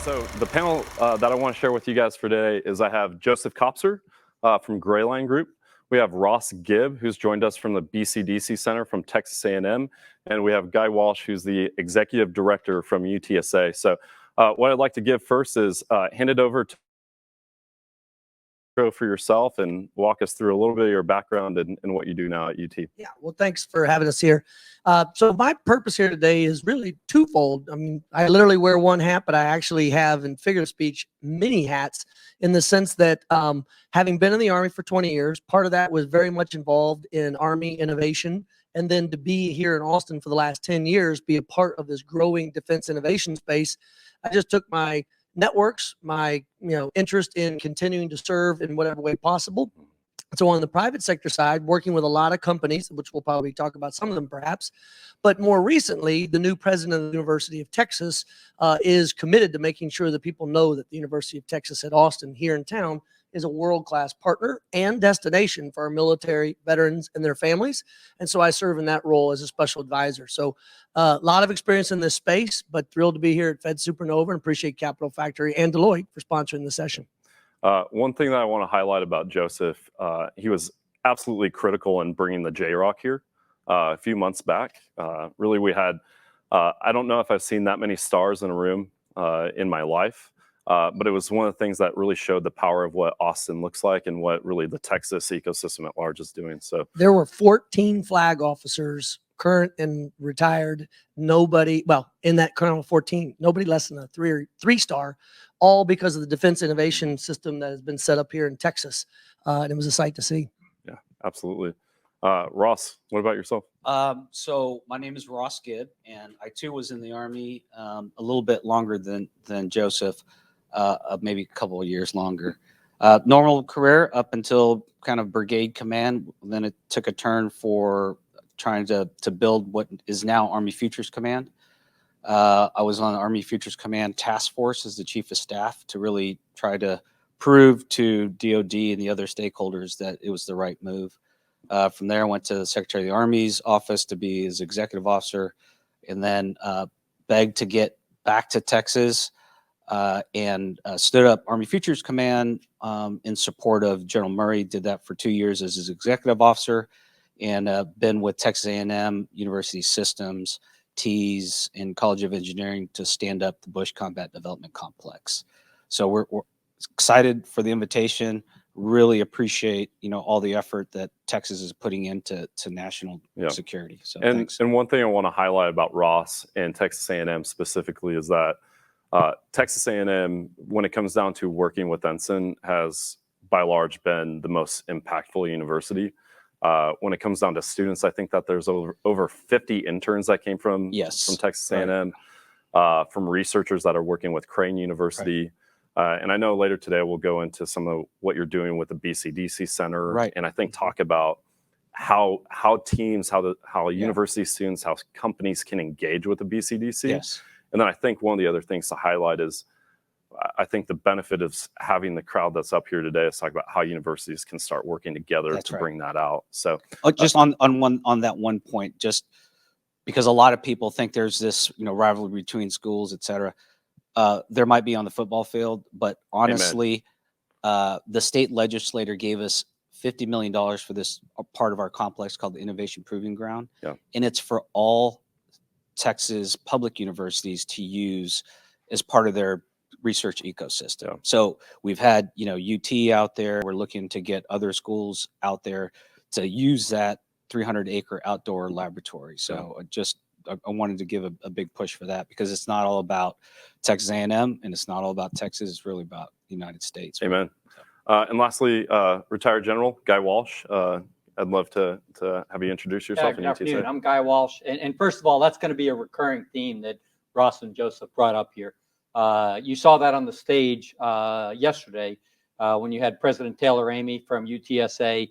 So the panel that I want to share with you guys for today is I have Joseph Kopser from Grayline Group. We have Ross Gibb, who's joined us from the BCDC Center from Texas A&M. And we have Guy Walsh, who's the Executive Director from UTSA. So what I'd like to give first is hand it over to for yourself and walk us through a little bit of your background and what you do now at UT. Yeah, well, thanks for having us here. So my purpose here today is really twofold. I mean, I literally wear one hat, but I actually have, in figure of speech, many hats, in the sense that having been in the Army for 20 years, part of that was very much involved in Army innovation. And then to be here in Austin for the last 10 years, be a part of this growing defense innovation space, I just took my networks, my interest in continuing to serve in whatever way possible. So on the private sector side, working with a lot of companies, which we'll probably talk about some of them perhaps, but more recently, the new president of the University of Texas is committed to making sure that people know that the University of Texas at Austin here in town is a world-class partner and destination for our military veterans and their families. And so I serve in that role as a special advisor. So a lot of experience in this space, but thrilled to be here at Fed Supernova and appreciate Capital Factory and Deloitte for sponsoring the session. One thing that I want to highlight about Joseph, he was absolutely critical in bringing the J-Rock here a few months back. Really, we had, I don't know if I've seen that many stars in a room in my life, but it was one of the things that really showed the power of what Austin looks like and what really the Texas ecosystem at large is doing. So there were 14 flag officers, current and retired. Nobody, well, in that current 14, nobody less than a three-star, all because of the defense innovation system that has been set up here in Texas. And it was a sight to see. Yeah, absolutely. Ross, what about yourself? So my name is Ross Gibb, and I too was in the Army a little bit longer than Joseph, maybe a couple of years longer. Normal career up until kind of brigade command. Then it took a turn for trying to build what is now Army Futures Command. I was on the Army Futures Command Task Force as the Chief of Staff to really try to prove to DoD and the other stakeholders that it was the right move. From there, I went to the Secretary of the Army's office to be his executive officer, and then begged to get back to Texas and stood up Army Futures Command in support of General Murray. Did that for 2 years as his executive officer, and been with Texas A&M, University Systems, T's, and College of Engineering to stand up the Bush Combat Development Complex. So we're excited for the invitation. Really appreciate all the effort that Texas is putting into national security. So thanks. And one thing I want to highlight about Ross and Texas A&M specifically is that Texas A&M, when it comes down to working with NSIN, has by large been the most impactful university. When it comes down to students, I think that there's over 50 interns that came from Texas A&M, from researchers that are working with Crane University. Right. And I know later today we'll go into some of what you're doing with the BCDC Center, and I think talk about how teams, how university students, how companies can engage with the BCDC. Yes. And then I think one of the other things to highlight is I think the benefit of having the crowd that's up here today is talk about how universities can start working together to bring that out. So just on that one point, just because a lot of people think there's this rivalry between schools, et cetera. There might be on the football field, but honestly, the state legislator gave us $50 million for this part of our complex called the Innovation Proving Ground. Yeah. And it's for all Texas public universities to use as part of their research ecosystem. Yeah. So we've had, UT out there. We're looking to get other schools out there to use that 300-acre outdoor laboratory. So I wanted to give a big push for that, because it's not all about Texas A&M and it's not all about Texas. It's really about the United States. Amen. And lastly, retired General Guy Walsh. I'd love to have you introduce yourself. Good afternoon. I'm Guy Walsh. And first of all, that's going to be a recurring theme that Ross and Joseph brought up here. You saw that on the stage yesterday when you had President Taylor Ramey from UTSA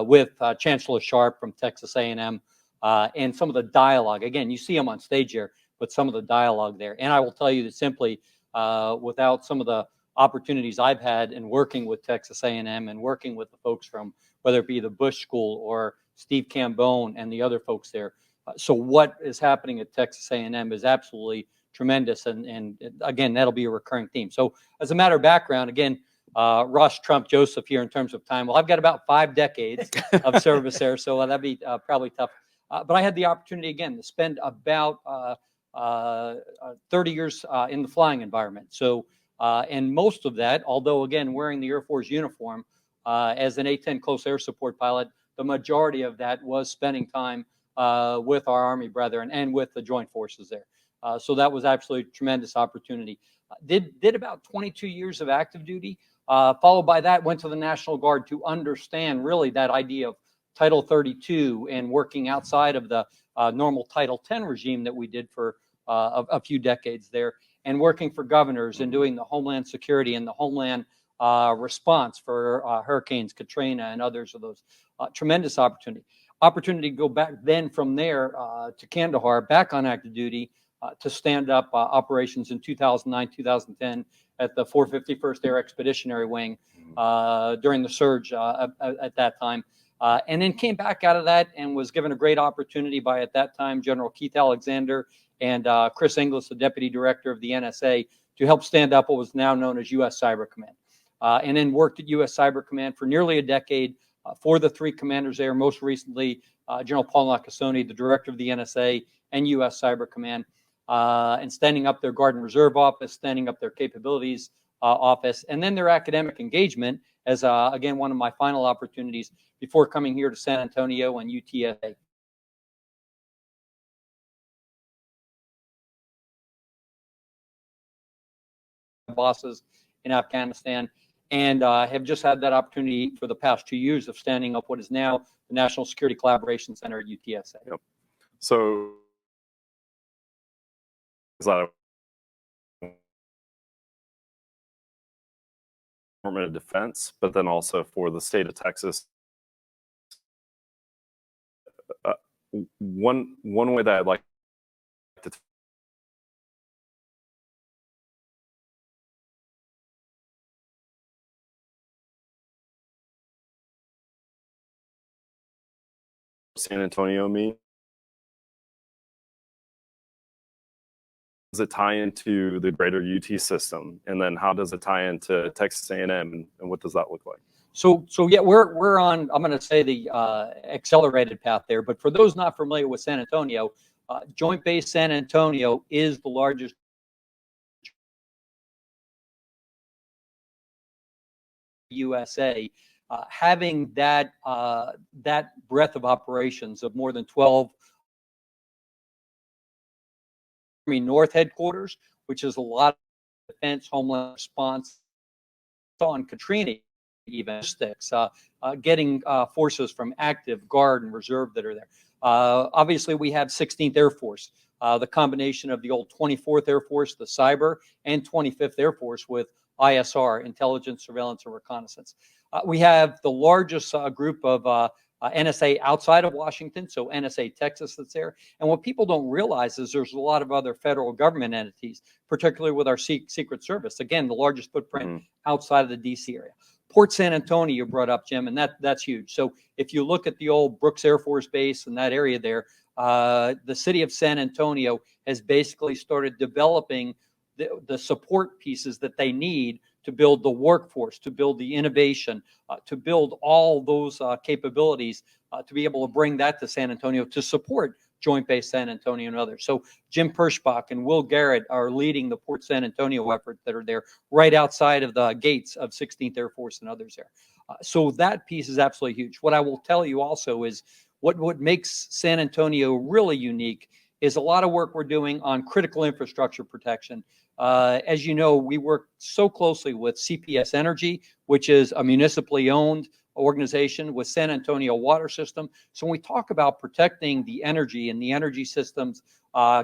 with Chancellor Sharp from Texas A&M. And some of the dialogue, again, you see them on stage here, but some of the dialogue there. And I will tell you that simply without some of the opportunities I've had in working with Texas A&M and working with the folks from, whether it be the Bush School or Steve Cambone and the other folks there. So what is happening at Texas A&M is absolutely tremendous. And again, that'll be a recurring theme. So as a matter of background, again, Ross trumped Joseph here in terms of time. Well, I've got about 5 decades of service there, so that'd be probably tough. But I had the opportunity, again, to spend about 30 years in the flying environment. So, and most of that, although, again, wearing the Air Force uniform as an A-10 close air support pilot, the majority of that was spending time with our Army brethren and with the Joint Forces there. So that was absolutely a tremendous opportunity. Did about 22 years of active duty. Followed by that, went to the National Guard to understand really that idea of Title 32 and working outside of the normal Title 10 regime that we did for a few decades there, and working for governors and doing the Homeland Security and the Homeland response for Hurricanes Katrina and others of those. Tremendous opportunity. Opportunity to go back then from there to Kandahar, back on active duty to stand up operations in 2009, 2010 at the 451st Air Expeditionary Wing during the surge at that time. And then came back out of that and was given a great opportunity by, at that time, General Keith Alexander and Chris Inglis, the Deputy Director of the NSA, to help stand up what was now known as U.S. Cyber Command. And then worked at U.S. Cyber Command for nearly a decade for the 3 commanders there, most recently General Paul Nakasone, the Director of the NSA and U.S. Cyber Command, and standing up their Guard and Reserve Office, standing up their Capabilities Office, and then their academic engagement as, again, one of my final opportunities before coming here to San Antonio and UTSA. Bosses in Afghanistan, and have just had that opportunity for the past 2 years of standing up what is now the National Security Collaboration Center at UTSA. Yep. So is that Department of Defense, but then also for the state of Texas. One way that I'd like to San Antonio mean? Does it tie into the greater UT system, and then how does it tie into Texas A&M, and what does that look like? So yeah, we're on, I'm going to say, the accelerated path there. But for those not familiar with San Antonio, Joint Base San Antonio is the largest USA, having that that breadth of operations of more than 12 Army North headquarters, which is a lot of defense, homeland response, on Katrina, even sticks, getting forces from active, Guard, and Reserve that are there. Obviously, we have 16th Air Force, the combination of the old 24th Air Force, the cyber, and 25th Air Force with ISR, intelligence, surveillance, and reconnaissance. We have the largest group of NSA outside of Washington, so NSA Texas that's there. And what people don't realize is there's a lot of other federal government entities, particularly with our Secret Service. Again, the largest footprint outside of the DC area. Port San Antonio you brought up, Jim, and that's huge. So if you look at the old Brooks Air Force Base and that area there, the city of San Antonio has basically started developing the support pieces that they need to build the workforce, to build the innovation, to build all those capabilities, to be able to bring that to San Antonio to support Joint Base San Antonio and others. So Jim Pershbach and Will Garrett are leading the Port San Antonio effort that are there right outside of the gates of 16th Air Force and others there. So that piece is absolutely huge. What I will tell you also is what makes San Antonio really unique is a lot of work we're doing on critical infrastructure protection. As you know, we work so closely with CPS Energy, which is a municipally owned organization with San Antonio Water System. So when we talk about protecting the energy and the energy systems,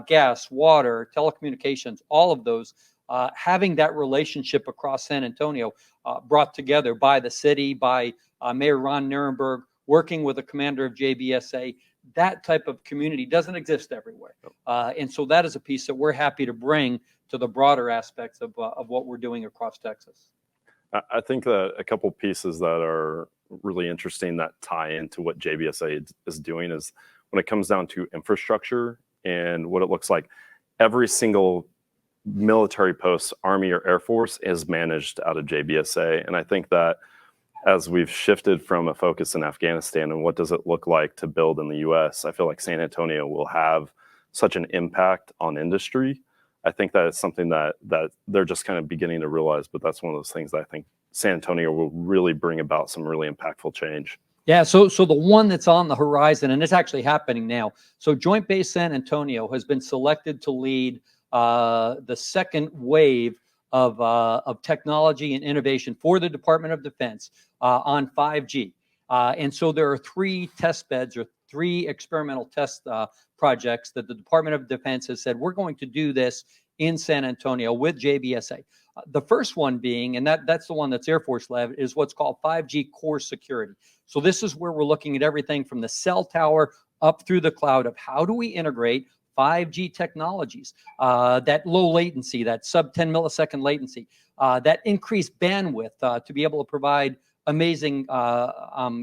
gas, water, telecommunications, all of those, having that relationship across San Antonio brought together by the city, by Mayor Ron Nirenberg, working with the commander of JBSA, that type of community doesn't exist everywhere. And so that is a piece that we're happy to bring to the broader aspects of what we're doing across Texas. I think that a couple pieces that are really interesting that tie into what JBSA is doing is when it comes down to infrastructure and what it looks like. Every single military posts, Army or Air Force, is managed out of JBSA. And I think that as we've shifted from a focus in Afghanistan and what does it look like to build in the US, I feel like San Antonio will have such an impact on industry. I think that it's something that they're just kind of beginning to realize, but that's one of those things that I think San Antonio will really bring about some really impactful change. Yeah, so the one that's on the horizon, and it's actually happening now. So Joint Base San Antonio has been selected to lead the second wave of technology and innovation for the Department of Defense on 5G. And so there are 3 test beds or 3 experimental test projects that the Department of Defense has said, we're going to do this in San Antonio with JBSA. The first one being, and that's the one that's Air Force led, is what's called 5G core security. So this is where we're looking at everything from the cell tower up through the cloud of how do we integrate 5G technologies, that low latency, that sub 10 millisecond latency, that increased bandwidth to be able to provide amazing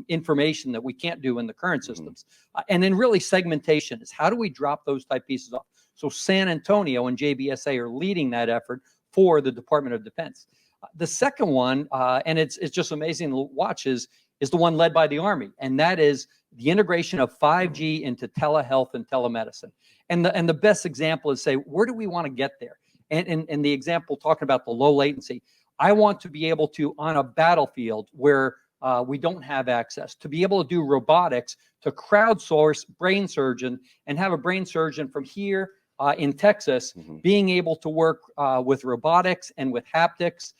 information that we can't do in the current systems. And then really segmentation is how do we drop those type pieces off? So San Antonio and JBSA are leading that effort for the Department of Defense. The second one, and it's just amazing to watch, is the one led by the Army, and that is the integration of 5G into telehealth and telemedicine. And the best example is say, where do we want to get there? And the example talking about the low latency, I want to be able to, on a battlefield where we don't have access, to be able to do robotics, to crowdsource brain surgeon and have a brain surgeon from here in Texas, being able to work with robotics and with haptics.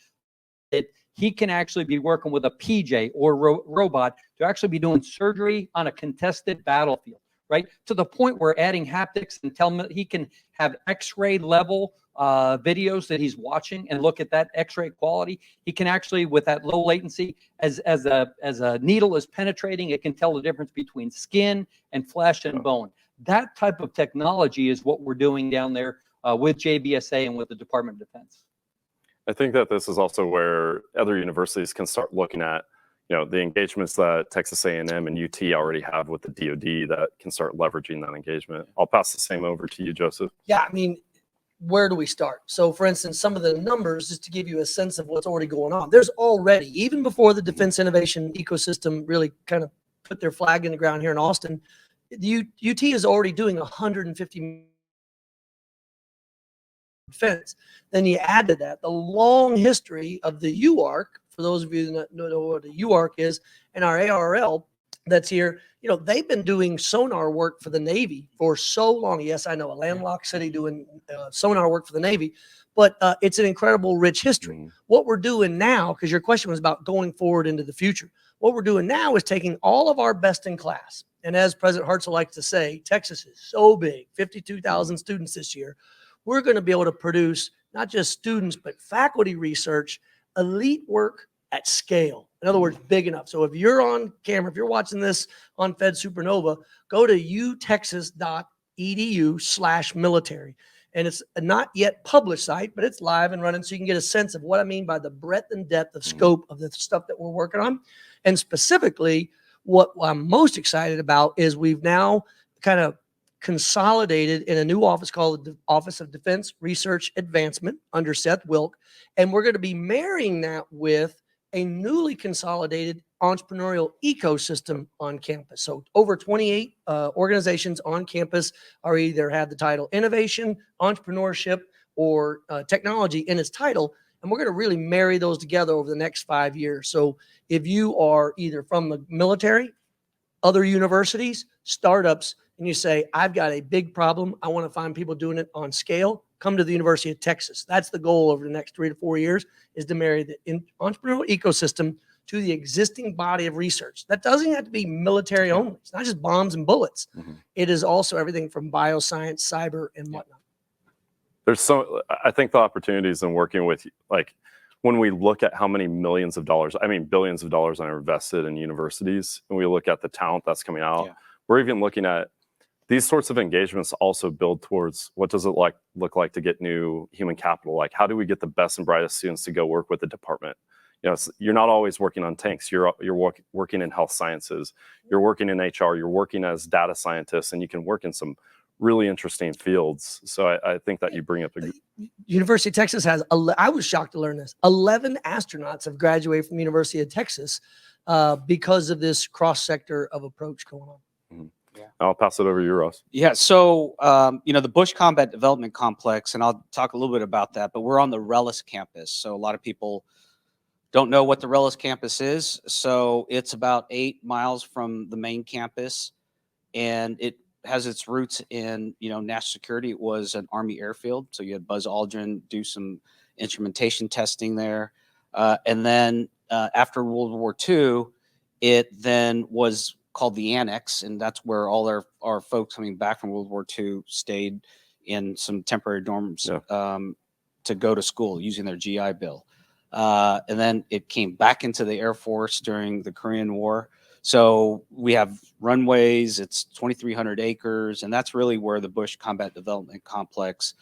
He can actually be working with a PJ or robot to actually be doing surgery on a contested battlefield, right? To the point where adding haptics and he can have X-ray level videos that he's watching and look at that X-ray quality. He can actually, with that low latency, as a needle is penetrating, it can tell the difference between skin and flesh and bone. That type of technology is what we're doing down there with JBSA and with the Department of Defense. I think that this is also where other universities can start looking at, the engagements that Texas A&M and UT already have with the DoD that can start leveraging that engagement. I'll pass the same over to you, Joseph. Yeah, I mean, where do we start? So, for instance, some of the numbers, just to give you a sense of what's already going on. There's already, even before the defense innovation ecosystem really kind of put their flag in the ground here in Austin, the UT is already doing 150 defense. Then you add to that the long history of the UARC, for those of you that know what a UARC is, and our ARL that's here. They've been doing sonar work for the Navy for so long. Yes, I know, a landlocked city doing sonar work for the Navy, but it's an incredible rich history. What we're doing now, because your question was about going forward into the future, what we're doing now is taking all of our best in class. And as President Hartzell likes to say, Texas is so big, 52,000 students this year. We're going to be able to produce not just students, but faculty research, elite work at scale. In other words, big enough. So if you're on camera, if you're watching this on Fed Supernova, go to utexas.edu/military. And it's a not yet published site, but it's live and running. So you can get a sense of what I mean by the breadth and depth of scope of the stuff that we're working on. And specifically, what I'm most excited about is we've now kind of consolidated in a new office called the Office of Defense Research Advancement under Seth Wilk. And we're going to be marrying that with a newly consolidated entrepreneurial ecosystem on campus. So over 28 organizations on campus are either have the title innovation, entrepreneurship, or technology in its title. And we're going to really marry those together over the next 5 years. So if you are either from the military, other universities, startups, and you say, I've got a big problem, I want to find people doing it on scale, come to the University of Texas. That's the goal over the next 3 to 4 years, is to marry the entrepreneurial ecosystem to the existing body of research. That doesn't have to be military only. It's not just bombs and bullets. It is also everything from bioscience, cyber, and whatnot. I think the opportunities in working with, like, when we look at how many millions of dollars, I mean, billions of dollars are invested in universities, and we look at the talent that's coming out, we're even looking at these sorts of engagements also build towards what does it look like to get new human capital? Like, how do we get the best and brightest students to go work with the department? You're not always working on tanks. You're working in health sciences. You're working in HR. You're working as data scientists, and you can work in some really interesting fields. So I think that you bring up a good. University of Texas has, I was shocked to learn this, 11 astronauts have graduated from University of Texas because of this cross-sector of approach going on. I'll pass it over to you, Ross. Yeah, so the Bush Combat Development Complex, and I'll talk a little bit about that, but we're on the Rellis campus. So a lot of people don't know what the Rellis campus is. So it's about 8 miles from the main campus, and it has its roots in, national security. It was an Army airfield. So you had Buzz Aldrin do some instrumentation testing there. And then after World War II, it then was called the Annex, and that's where all our folks coming back from World War II stayed in some temporary dorms to go to school using their GI Bill. And then it came back into the Air Force during the Korean War. So we have runways, it's 2,300 acres, and that's really where the Bush Combat Development Complex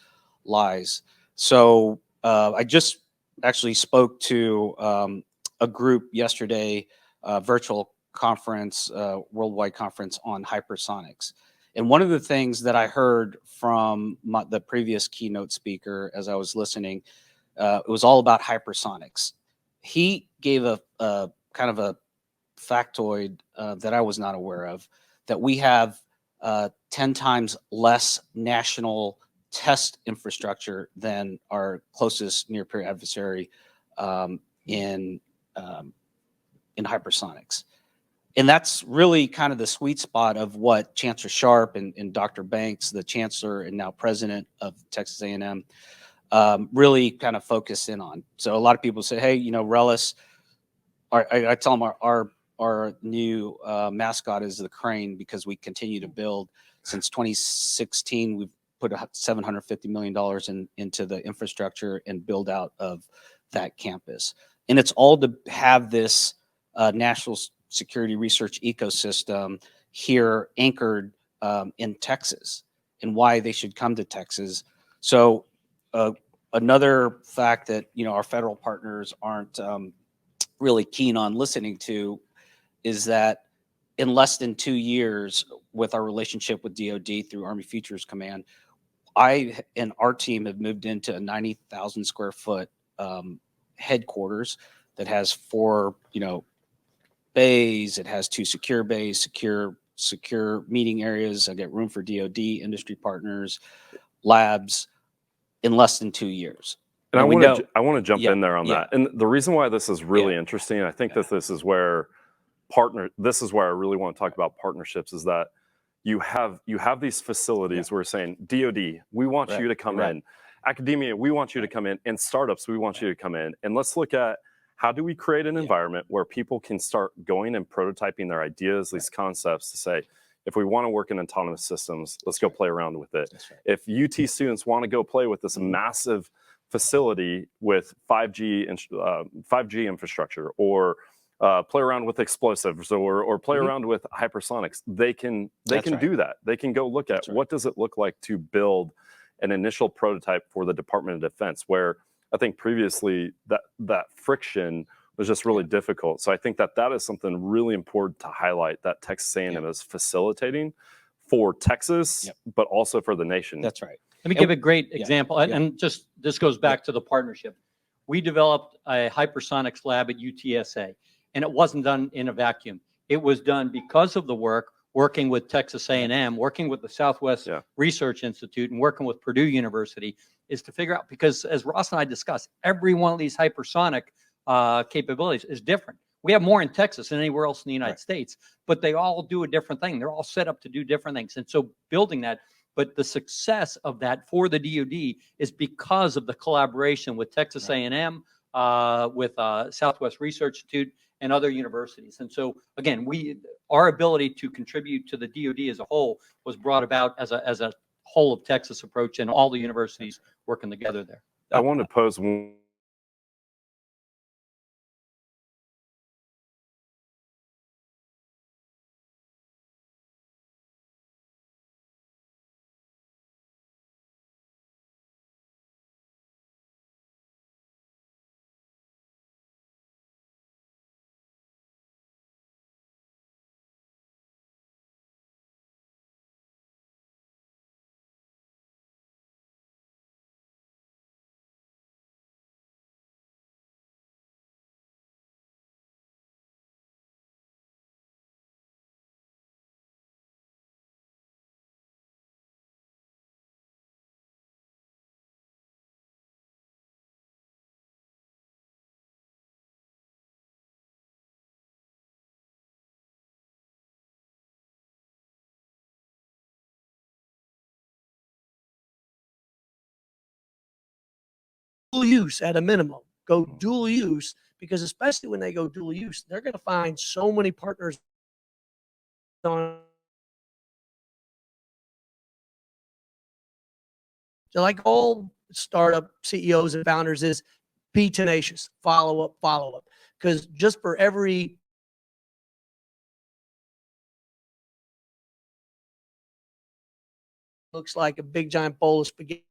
lies. So I just actually spoke to a group yesterday, virtual conference, worldwide conference on hypersonics. And one of the things that I heard from the previous keynote speaker as I was listening, it was all about hypersonics. He gave a kind of a factoid that I was not aware of, that we have 10 times less national test infrastructure than our closest near peer adversary in hypersonics. And that's really kind of the sweet spot of what Chancellor Sharp and Dr. Banks, the chancellor and now president of Texas A&M, really kind of focus in on. So a lot of people say, hey, Rellis, I tell them our new mascot is the crane, because we continue to build. Since 2016, we've put $750 million into the infrastructure and build out of that campus. And it's all to have this national security research ecosystem here anchored in Texas, and why they should come to Texas. So another fact that our federal partners aren't really keen on listening to is that in less than 2 years, with our relationship with DoD through Army Futures Command, I and our team have moved into a 90,000 square foot headquarters that has 4 bays. It has 2 secure bays, secure meeting areas. I get room for DoD, industry partners, labs, in less than 2 years. And I want to jump in there on that. And the reason why this is really interesting, I think that this is where I really want to talk about partnerships, is that you have these facilities where we're saying, DoD, we want you to come in. Academia, we want you to come in. And startups, we want you to come in. And let's look at, how do we create an environment where people can start going and prototyping their ideas, these concepts, to say, if we want to work in autonomous systems, let's go play around with it. If UT students want to go play with this massive facility with 5G infrastructure, or play around with explosives, or play around with hypersonics, they can do that. They can go look at what does it look like to build an initial prototype for the Department of Defense, where I think previously that friction was just really difficult. So I think that is something really important to highlight, that Texas A&M is facilitating for Texas, but also for the nation. That's right. Let me give a great example. And just this goes back to the partnership. We developed a hypersonics lab at UTSA, and it wasn't done in a vacuum. It was done because of the working with Texas A&M, working with the Southwest Research Institute, and working with Purdue University, is to figure out, because as Ross and I discussed, every one of these hypersonic capabilities is different. We have more in Texas than anywhere else in the United States, but they all do a different thing. They're all set up to do different things. And so building that, but the success of that for the DoD is because of the collaboration with Texas A&M, with Southwest Research Institute, and other universities. And so again, our ability to contribute to the DoD as a whole was brought about as a whole of Texas approach, and all the universities working together there. I want to pose one use at a minimum. Go dual use, because especially when they go dual use, they're going to find so many partners on. So like all startup CEOs and founders is be tenacious, follow up. Because just for every looks like a big giant bowl of spaghetti,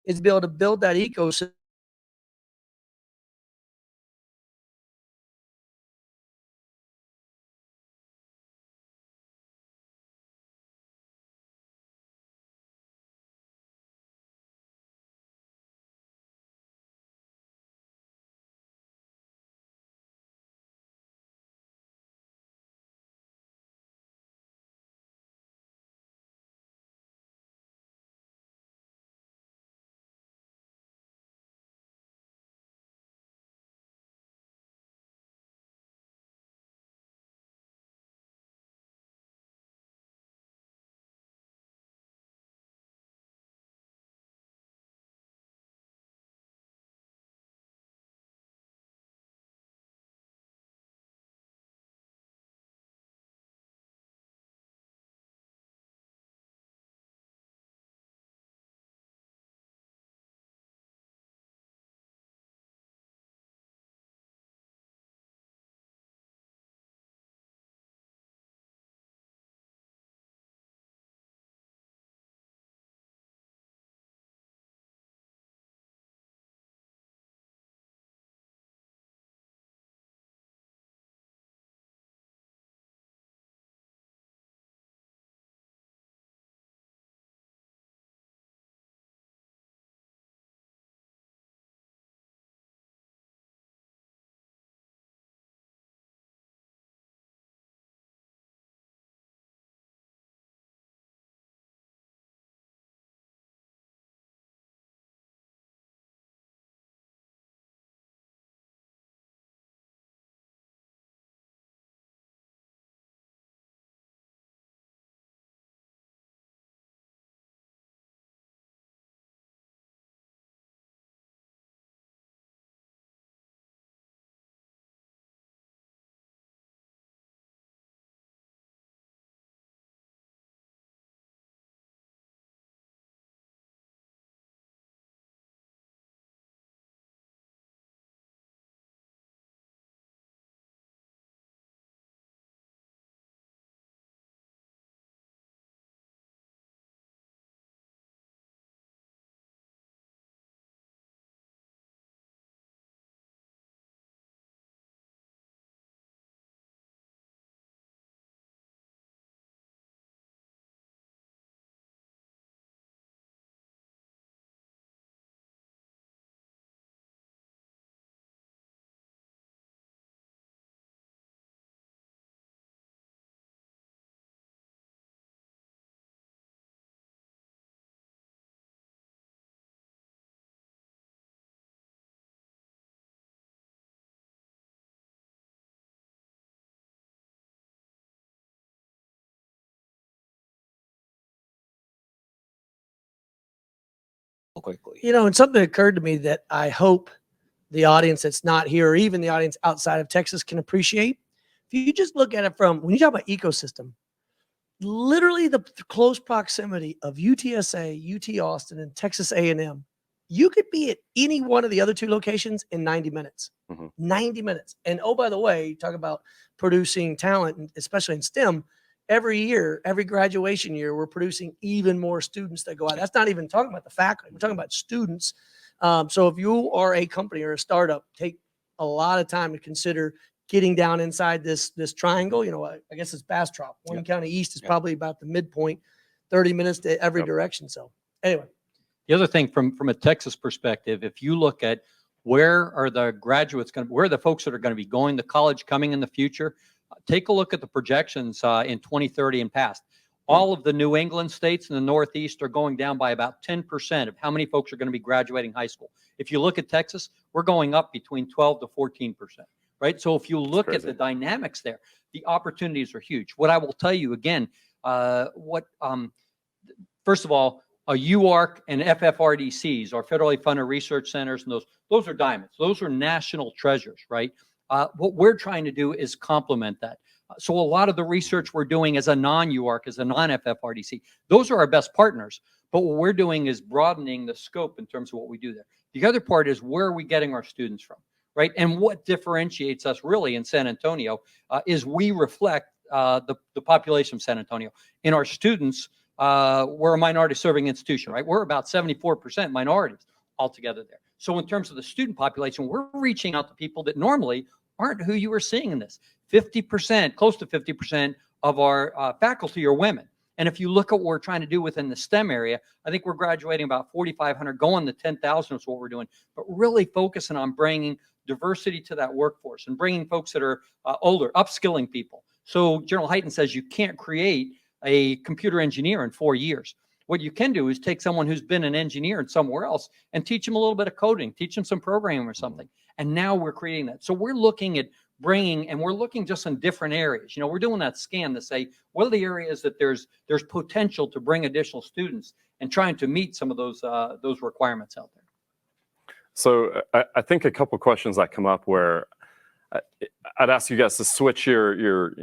is be able to build that ecosystem. Quickly. You know, and something occurred to me that I hope the audience that's not here, or even the audience outside of Texas, can appreciate. If you just look at it from, when you talk about ecosystem, literally the close proximity of UTSA, UT Austin, and Texas A&M, you could be at any one of the other two locations in 90 minutes. 90 minutes. And oh, by the way, talk about producing talent, especially in STEM. Every year, every graduation year, we're producing even more students that go out. That's not even talking about the faculty. We're talking about students. So if you are a company or a startup, take a lot of time to consider getting down inside this triangle. You know, I guess it's Bastrop. Wayne County East is probably about the midpoint, 30 minutes to every direction. So anyway. The other thing from a Texas perspective, if you look at where are the graduates going to, where are the folks that are going to be going to college coming in the future, take a look at the projections in 2030 and past. All of the New England states in the Northeast are going down by about 10% of how many folks are going to be graduating high school. If you look at Texas, we're going up between 12 to 14%. right? So if you look at crazy. the dynamics there, the opportunities are huge. What I will tell you again, first of all, UARC and FFRDCs, our federally funded research centers, and those are diamonds. Those are national treasures, right? What we're trying to do is complement that. So a lot of the research we're doing as a non-UARC, as a non-FFRDC, those are our best partners. But what we're doing is broadening the scope in terms of what we do there. The other part is, where are we getting our students from, right? And what differentiates us really in San Antonio is we reflect the population of San Antonio. In our students, we're a minority serving institution, right? We're about 74% minorities altogether there. So in terms of the student population, we're reaching out to people that normally aren't who you were seeing in this. 50%, close to 50% of our faculty are women. And if you look at what we're trying to do within the STEM area, I think we're graduating about 4,500, going to 10,000 is what we're doing, but really focusing on bringing diversity to that workforce and bringing folks that are older, upskilling people. So General Hyten says you can't create a computer engineer in 4 years. What you can do is take someone who's been an engineer somewhere else and teach them a little bit of coding, teach them some programming or something. And now we're creating that. So we're looking at bringing, and we're looking just in different areas. You know, we're doing that scan to say, what are the areas that there's potential to bring additional students, and trying to meet some of those requirements out there. So I think a couple questions that come up where I'd ask you guys to switch your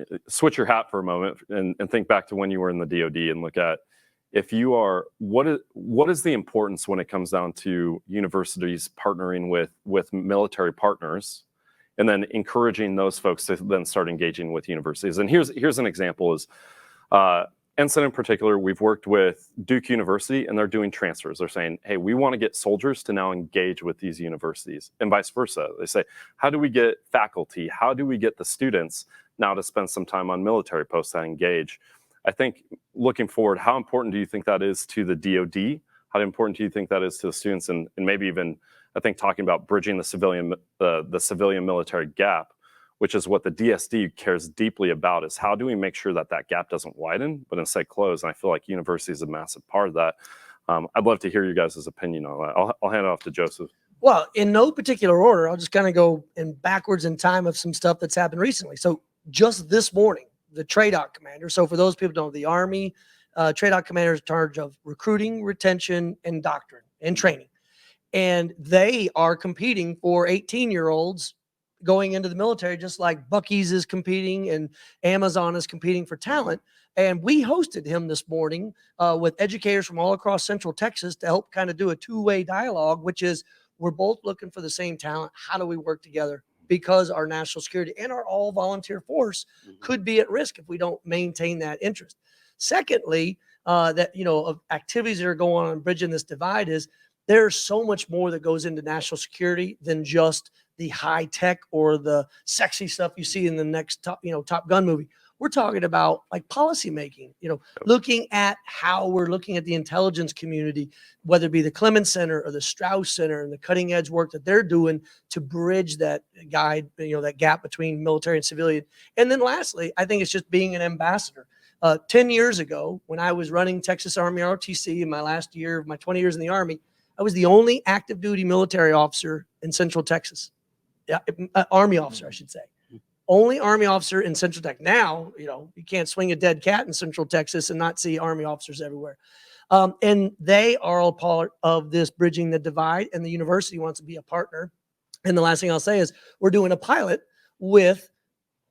hat for a moment and think back to when you were in the DoD and look at, if you are, what is the importance when it comes down to universities partnering with military partners, and then encouraging those folks to then start engaging with universities? And here's an example is, NSIN in particular, we've worked with Duke University, and they're doing transfers. They're saying, hey, we want to get soldiers to now engage with these universities, and vice versa. They say, how do we get faculty? How do we get the students now to spend some time on military posts that engage? I think looking forward, how important do you think that is to the DoD? How important do you think that is to the students? And maybe even, I think, talking about bridging the civilian military gap, which is what the DSD cares deeply about, is how do we make sure that gap doesn't widen, but instead close? And I feel like university is a massive part of that. I'd love to hear you guys' opinion on that. I'll hand it off to Joseph. Well, in no particular order, I'll just kind of go in backwards in time of some stuff that's happened recently. So just this morning, the TRADOC commander. So for those people who don't know, the Army TRADOC commander is in charge of recruiting, retention, and doctrine and training. And they are competing for 18-year-olds going into the military, just like Buc-ee's is competing and Amazon is competing for talent. And we hosted him this morning with educators from all across Central Texas to help kind of do a two-way dialogue, which is, we're both looking for the same talent. How do we work together? Because our national security and our all-volunteer force could be at risk if we don't maintain that interest. Secondly, that, you know, of activities that are going on bridging this divide is, there's so much more that goes into national security than just the high tech or the sexy stuff you see in the next Top Gun movie. We're talking about like policy making, looking at how we're looking at the intelligence community, whether it be the Clemens Center or the Strauss Center, and the cutting edge work that they're doing to bridge that that gap between military and civilian. And then lastly, I think it's just being an ambassador. 10 years ago, when I was running Texas Army ROTC in my last year of my 20 years in the Army, I was the only active duty military officer in Central Texas. Yeah, Army officer, I should say. Only Army officer in Central Texas. Now, you can't swing a dead cat in Central Texas and not see Army officers everywhere. And they are all part of this bridging the divide, and the university wants to be a partner. And the last thing I'll say is, we're doing a pilot with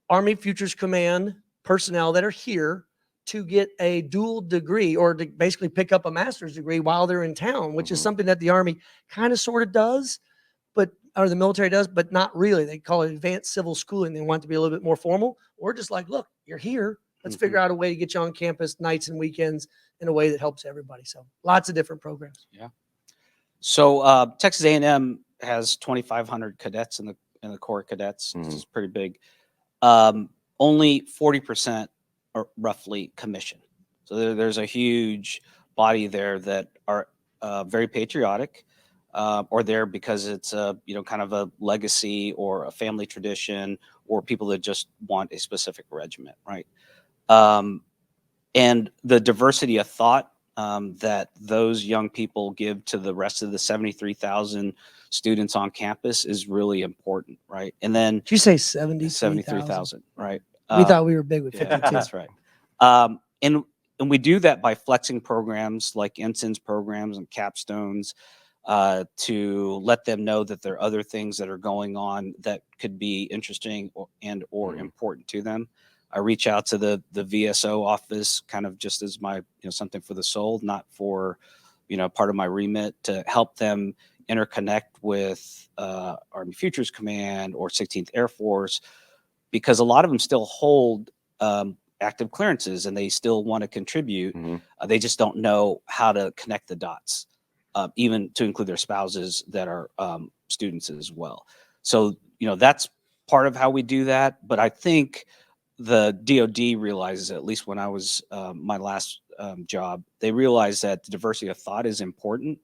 Army Futures Command personnel that are here to get a dual degree, or to basically pick up a master's degree while they're in town, which is something that the Army kind of sort of does, or the military does, but not really. They call it advanced civil schooling. They want it to be a little bit more formal. We're just like, look, you're here. Let's figure out a way to get you on campus nights and weekends in a way that helps everybody. So lots of different programs. Yeah. So Texas A&M has 2,500 cadets in the Corps of Cadets. This is pretty big. Only 40% are roughly commissioned. So there's a huge body there that are very patriotic, or there because it's kind of a legacy or a family tradition, or people that just want a specific regiment, right? And the diversity of thought that those young people give to the rest of the 73,000 students on campus is really important, right? And then Did you say 73,000? 73,000, right? We thought we were big with Yeah, 52. that's right. And we do that by flexing programs like NSIN's programs and capstones to let them know that there are other things that are going on that could be interesting or important to them. I reach out to the VSO office kind of just as my, something for the soul, not for, part of my remit, to help them interconnect with Army Futures Command or 16th Air Force, because a lot of them still hold active clearances and they still want to contribute. They just don't know how to connect the dots, even to include their spouses that are students as well. So, that's part of how we do that. But I think the DoD realizes, at least when I was my last job, they realized that the diversity of thought is important.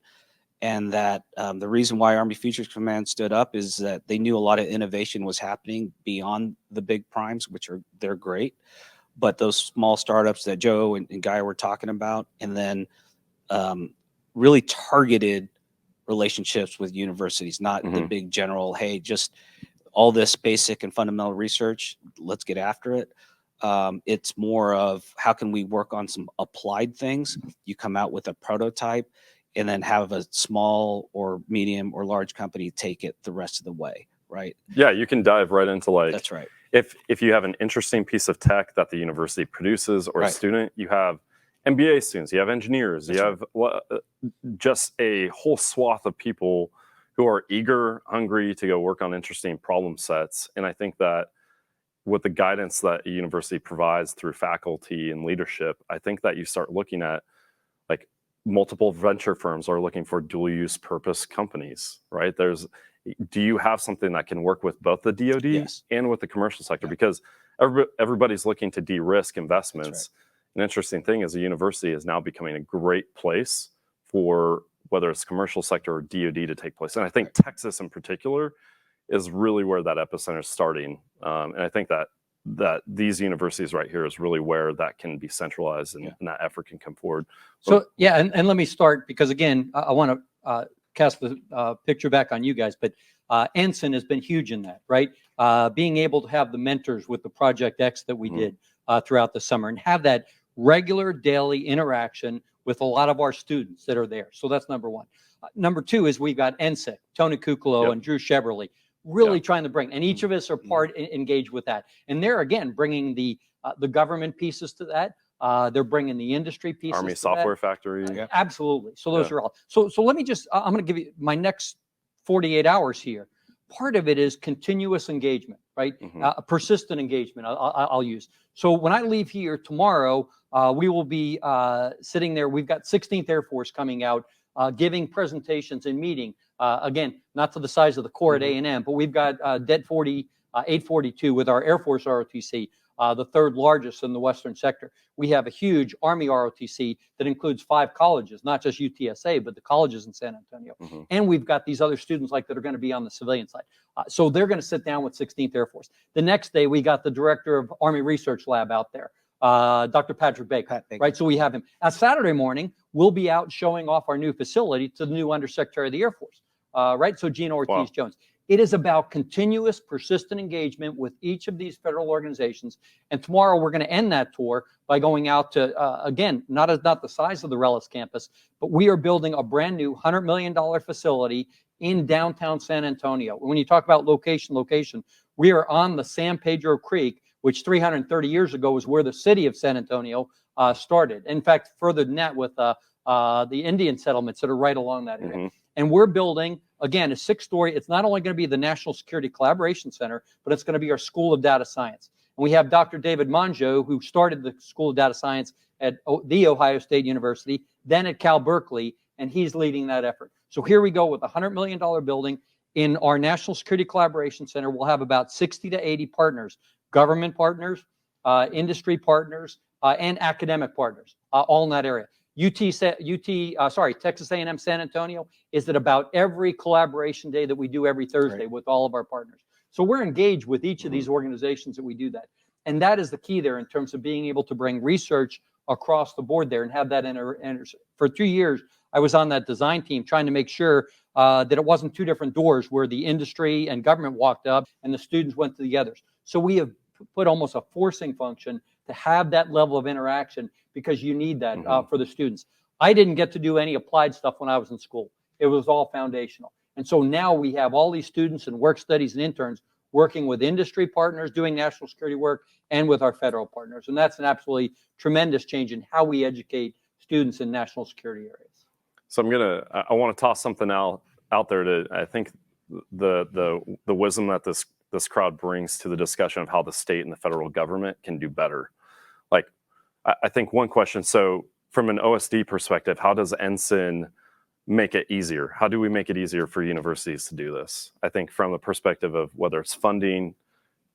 And that the reason why Army Futures Command stood up is that they knew a lot of innovation was happening beyond the big primes, they're great. But those small startups that Joe and Guy were talking about, and then really targeted relationships with universities, not the big general, hey, just all this basic and fundamental research, let's get after it. It's more of how can we work on some applied things? You come out with a prototype and then have a small or medium or large company take it the rest of the way, right? Yeah, you can dive right into That's right. If you have an interesting piece of tech that the university produces or a student, you have MBA students, you have engineers, you have just a whole swath of people who are eager, hungry to go work on interesting problem sets. And I think that with the guidance that a university provides through faculty and leadership, I think that you start looking at, like, multiple venture firms are looking for dual use purpose companies, right? Do you have something that can work with both the DoD and with the commercial sector? Because everybody's looking to de-risk investments. An interesting thing is the university is now becoming a great place for whether it's commercial sector or DoD to take place. And I think Texas in particular is really where that epicenter is starting. And I think that these universities right here is really where that can be centralized and that effort can come forward. So, and let me start, because again, I want to cast the picture back on you guys, but NSIN has been huge in that, right? Being able to have the mentors with the Project X that we did throughout the summer and have that regular daily interaction with a lot of our students that are there. So that's number one. Number two is we've got NSIC, Tony Kukolo and Drew Cheverly, really trying to bring, and each of us are engaged with that. And they're, again, bringing the government pieces to that. They're bringing the industry pieces. Army Software Factory. Absolutely. So those are all. So let me just, I'm going to give you my next 48 hours here. Part of it is continuous engagement, right? Persistent engagement, I'll use. So when I leave here tomorrow, we will be sitting there. We've got 16th Air Force coming out, giving presentations and meeting. Again, not to the size of the Corps at A&M, but we've got Det 40, 842 with our Air Force ROTC, the third largest in the Western sector. We have a huge Army ROTC that includes 5 colleges, not just UTSA, but the colleges in San Antonio. And we've got these other students that are going to be on the civilian side. So they're going to sit down with 16th Air Force. The next day, we got the director of Army Research Lab out there, Dr. Patrick Baker, right? So we have him. Saturday morning, we'll be out showing off our new facility to the new Undersecretary of the Air Force, right? So Gina Ortiz-Jones. It is about continuous, persistent engagement with each of these federal organizations. And tomorrow we're going to end that tour by going out to, again, not the size of the Rellis campus, but we are building a brand new $100 million facility in downtown San Antonio. When you talk about location, we are on the San Pedro Creek, which 330 years ago was where the city of San Antonio started. In fact, further than that, with the Indian settlements that are right along that area. And we're building, again, a 6-story. It's not only going to be the National Security Collaboration Center, but it's going to be our School of Data Science. And we have Dr. David Monjo, who started the School of Data Science at the Ohio State University, then at Cal Berkeley, and he's leading that effort. So here we go with a $100 million building in our National Security Collaboration Center. We'll have about 60 to 80 partners, government partners, industry partners, and academic partners, all in that area. Texas A&M San Antonio is at about every collaboration day that we do every Thursday with all of our partners. So we're engaged with each of these organizations that we do that. And that is the key there in terms of being able to bring research across the board there and have that for 2 years. I was on that design team trying to make sure that it wasn't two different doors where the industry and government walked up and the students went to the others. So we have put almost a forcing function to have that level of interaction because you need that for the students. I didn't get to do any applied stuff when I was in school. It was all foundational. And so now we have all these students and work studies and interns working with industry partners, doing national security work, and with our federal partners. And that's an absolutely tremendous change in how we educate students in national security areas. So I want to toss something out there to, I think the wisdom that this crowd brings to the discussion of how the state and the federal government can do better. Like, I think one question, so from an OSD perspective, how does NSIN make it easier? How do we make it easier for universities to do this? I think from the perspective of whether it's funding,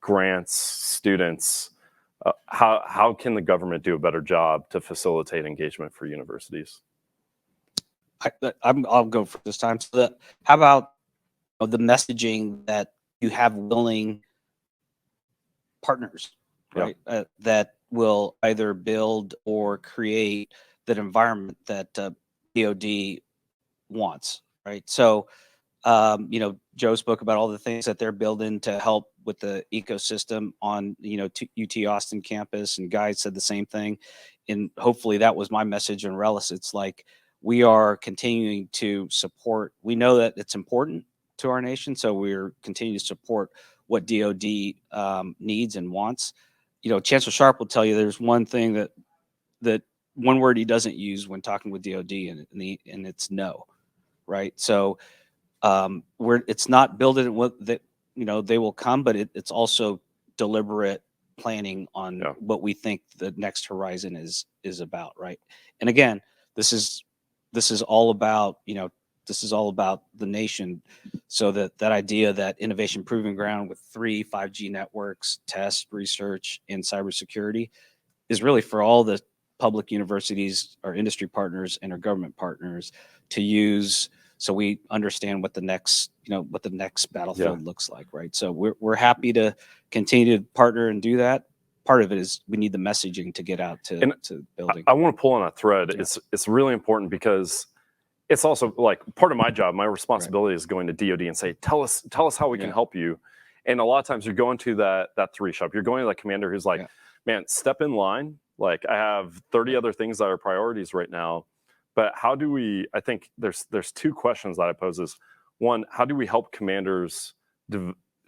grants, students, how can the government do a better job to facilitate engagement for universities? I'll go for this time. So how about the messaging that you have willing partners, right? That will either build or create that environment that DoD wants, right? So, Joe spoke about all the things that they're building to help with the ecosystem on, UT Austin campus, and Guy said the same thing. And hopefully that was my message in Relis. It's like, we are continuing to support. We know that it's important to our nation, so we're continuing to support what DoD needs and wants. Chancellor Sharp will tell you there's one thing that one word he doesn't use when talking with DoD, and it's no, right? So it's not building what that they will come, but it's also deliberate planning on what we think the next horizon is about, right? And again, this is all about the nation. So that idea that innovation proving ground with 3 5G networks, test, research, and cybersecurity is really for all the public universities, our industry partners, and our government partners to use, so we understand what the next battlefield looks like, right? So we're happy to continue to partner and do that. Part of it is we need the messaging to get out to building. I want to pull on a thread. Yeah. It's really important because it's also like part of my job. My responsibility is going to DoD and say, tell us how we can help you. And a lot of times you're going to that 3 shop. You're going to that commander who's like, man, step in line. Like, I have 30 other things that are priorities right now. But how do we? I think there's 2 questions that I pose. Is one, how do we help commanders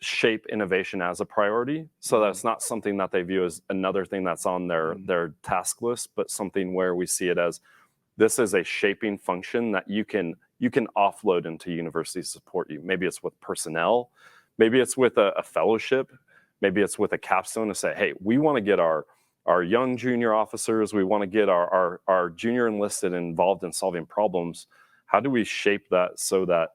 shape innovation as a priority, so that's not something that they view as another thing that's on their task list, but something where we see it as this is a shaping function that you can offload into universities to support you. Maybe it's with personnel, maybe it's with a fellowship, maybe it's with a capstone to say, hey, we want to get our young junior officers, we want to get our junior enlisted involved in solving problems. How do we shape that so that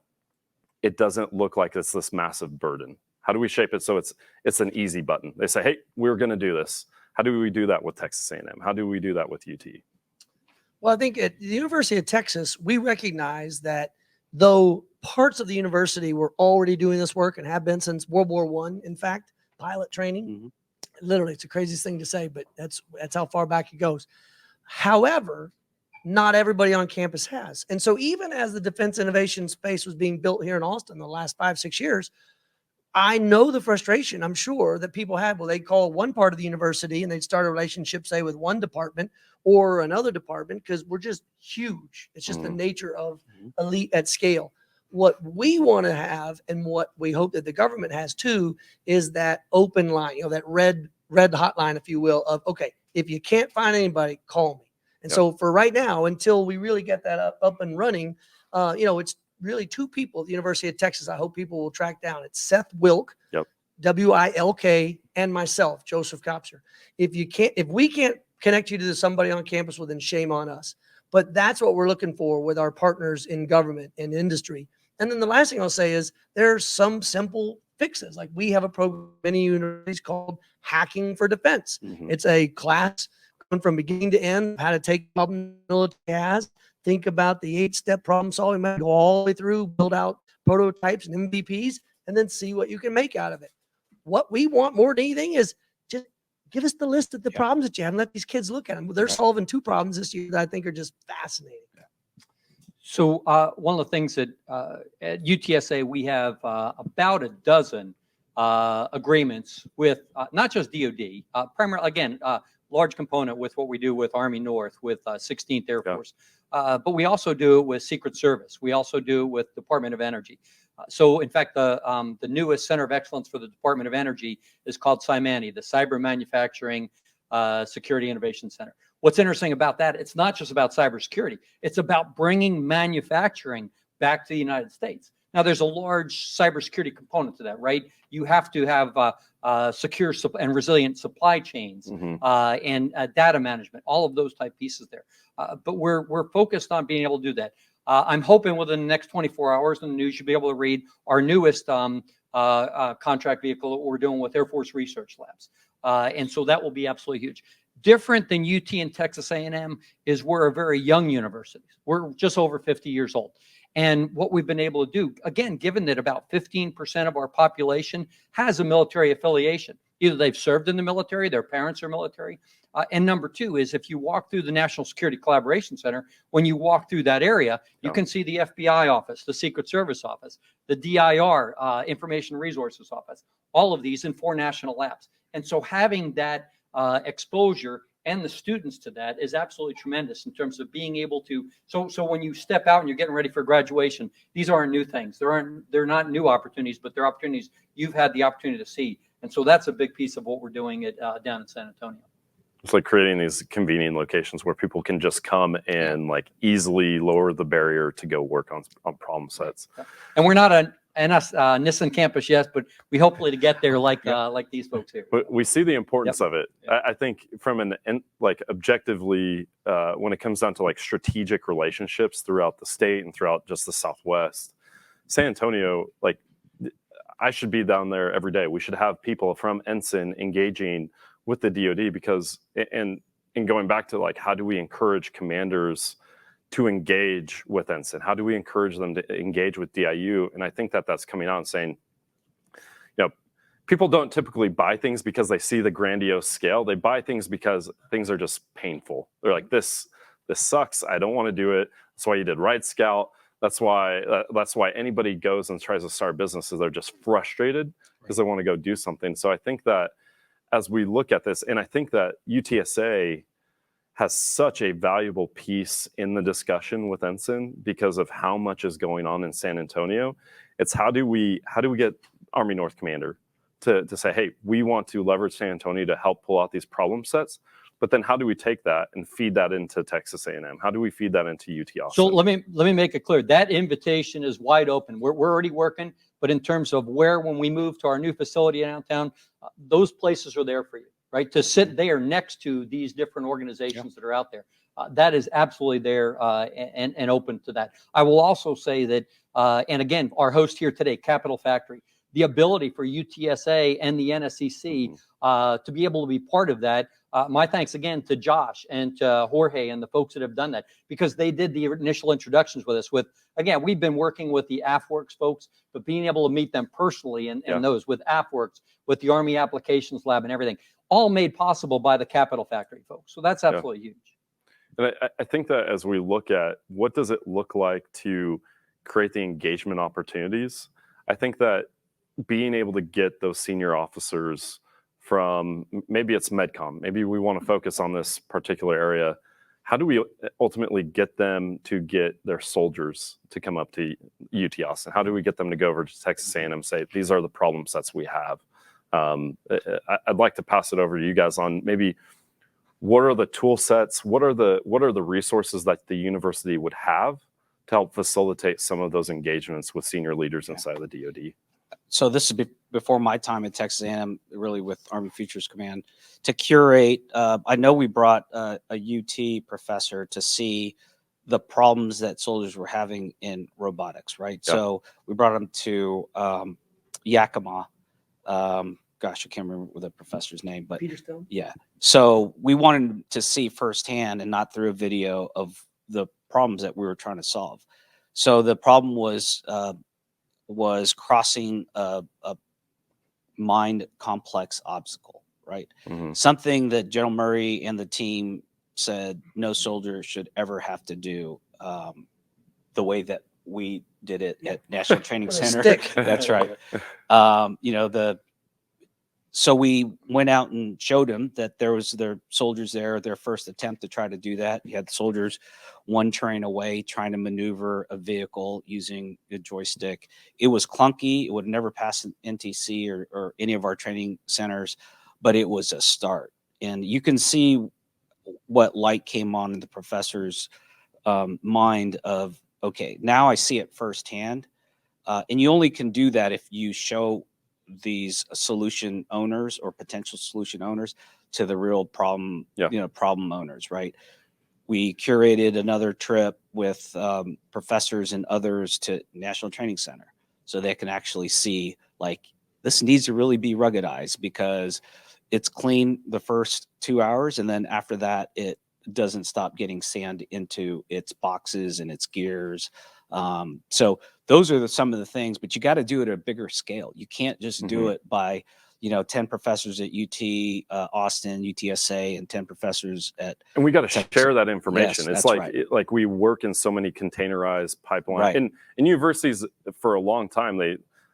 it doesn't look like it's this massive burden? How do we shape it so it's an easy button? They say, hey, we're going to do this. How do we do that with Texas A&M? How do we do that with UT? Well, I think at the University of Texas, we recognize that though parts of the university were already doing this work and have been since World War I, in fact, pilot training, literally, it's the craziest thing to say, but that's how far back it goes. However, not everybody on campus has. And so even as the defense innovation space was being built here in Austin the last 5-6 years, I know the frustration, I'm sure, that people had. Well, they'd call one part of the university and they'd start a relationship, say, with one department or another department, because we're just huge. It's just the nature of elite at scale. What we want to have, and what we hope that the government has too, is that open line, that red hotline, if you will, of, okay, if you can't find anybody, call me. And so for right now, until we really get that up and running, it's really 2 people at the University of Texas I hope people will track down. It's Seth Wilk, W-I-L-K, and myself, Joseph Kopser. If we can't connect you to somebody on campus, well, then shame on us. But that's what we're looking for with our partners in government and industry. And then the last thing I'll say is there's some simple fixes. Like, we have a program in many universities called Hacking for Defense. It's a class going from beginning to end, how to take problem the military has, think about the 8-step problem solving method, go all the way through, build out prototypes and MVPs, and then see what you can make out of it. What we want more than anything is just Give us the list of the Yeah. problems that you have and let these kids look at them. They're solving 2 problems this year that I think are just fascinating. So one of the things that at UTSA, we have about a dozen agreements with not just DoD, primarily, again, large component with what we do with Army North, with 16th Air Force, but we also do it with Secret Service. We also do it with Department of Energy. So in fact, the newest Center of Excellence for the Department of Energy is called CyMANI, the Cyber Manufacturing Security Innovation Center. What's interesting about that, it's not just about cybersecurity. It's about bringing manufacturing back to the United States. Now, there's a large cybersecurity component to that, right? You have to have secure and resilient supply chains and data management, all of those type pieces there. But we're focused on being able to do that. I'm hoping within the next 24 hours in the news, you'll be able to read our newest contract vehicle that we're doing with Air Force Research Labs. And so that will be absolutely huge. Different than UT and Texas A&M is we're a very young university. We're just over 50 years old. And what we've been able to do, again, given that about 15% of our population has a military affiliation, either they've served in the military, their parents are military. And number 2 is if you walk through the National Security Collaboration Center, when you walk through that area, you can see the FBI office, the Secret Service office, the DIR, Information Resources Office, all of these in 4 national labs. And so having that exposure and the students to that is absolutely tremendous in terms of being able to. So when you step out and you're getting ready for graduation, these aren't new things. They're not new opportunities, but they're opportunities you've had the opportunity to see. And so that's a big piece of what we're doing at down in San Antonio. It's like creating these convenient locations where people can just come and like easily lower the barrier to go work on problem sets. And we're not an NSIN campus yet, but we hopefully to get there like these folks here. But we see the importance of it. I think from like objectively, when it comes down to like strategic relationships throughout the state and throughout just the Southwest, San Antonio, like I should be down there every day. We should have people from NSIN engaging with the DoD because, and going back to like, how do we encourage commanders to engage with NSIN? How do we encourage them to engage with DIU? And I think that that's coming out and saying, you know, people don't typically buy things because they see the grandiose scale. They buy things because things are just painful. They're like, this sucks. I don't want to do it. That's why you did Right Scout. That's why anybody goes and tries to start businesses. They're just frustrated because they want to go do something. So I think that as we look at this, and I think that UTSA has such a valuable piece in the discussion with NSIN because of how much is going on in San Antonio. It's how do we get Army North Commander to say, hey, we want to leverage San Antonio to help pull out these problem sets, but then how do we take that and feed that into Texas A&M? How do we feed that into UT Austin? So let me make it clear. That invitation is wide open. We're already working, but in terms of when we move to our new facility downtown, those places are there for you, right? To sit there next to these different organizations that are out there. That is absolutely there and open to that. I will also say that, and again, our host here today, Capital Factory, the ability for UTSA and the NSEC to be able to be part of that. My thanks again to Josh and to Jorge and the folks that have done that because they did the initial introductions with us. Again, we've been working with the AFWorks folks, but being able to meet them personally and those with AFWorks, with the Army Applications Lab and everything, all made possible by the Capital Factory folks. So that's absolutely huge. And I think that as we look at what does it look like to create the engagement opportunities, I think that being able to get those senior officers from, maybe it's MedCom, maybe we want to focus on this particular area. How do we ultimately get them to get their soldiers to come up to UT Austin? How do we get them to go over to Texas A&M and say, these are the problem sets we have? I'd like to pass it over to you guys on maybe what are the tool sets? What are the resources that the university would have to help facilitate some of those engagements with senior leaders inside of the DoD? So this is before my time at Texas A&M, really with Army Futures Command, to curate. I know we brought a UT professor to see the problems that soldiers were having in robotics, right? Yep. So we brought him to Yakima. Gosh, I can't remember the professor's name, but Peterstone? Yeah. So we wanted to see firsthand and not through a video of the problems that we were trying to solve. So the problem was crossing a mind complex obstacle. right? Mhm. Something that General Murray and the team said no soldier should ever have to do, the way that we did it at National Training With a Center. stick. That's right. So we went out and showed them that there was their soldiers there, their first attempt to try to do that. You had soldiers one train away trying to maneuver a vehicle using a joystick. It was clunky. It would never pass an NTC or any of our training centers, but it was a start. And you can see what light came on in the professor's mind of, okay, now I see it firsthand. And you only can do that if you show these solution owners or potential solution owners to the real problem, problem owners, right? We curated another trip with professors and others to National Training Center so they can actually see, like, this needs to really be ruggedized because it's clean the first 2 hours. And then after that, it doesn't stop getting sand into its boxes and its gears. So those are some of the things, but you got to do it at a bigger scale. You can't just do it by, 10 professors at UT Austin, UTSA, and 10 professors at. And we got to share that information. Yes, it's that's like right. like we work in so many containerized pipelines. Right. And in universities for a long time,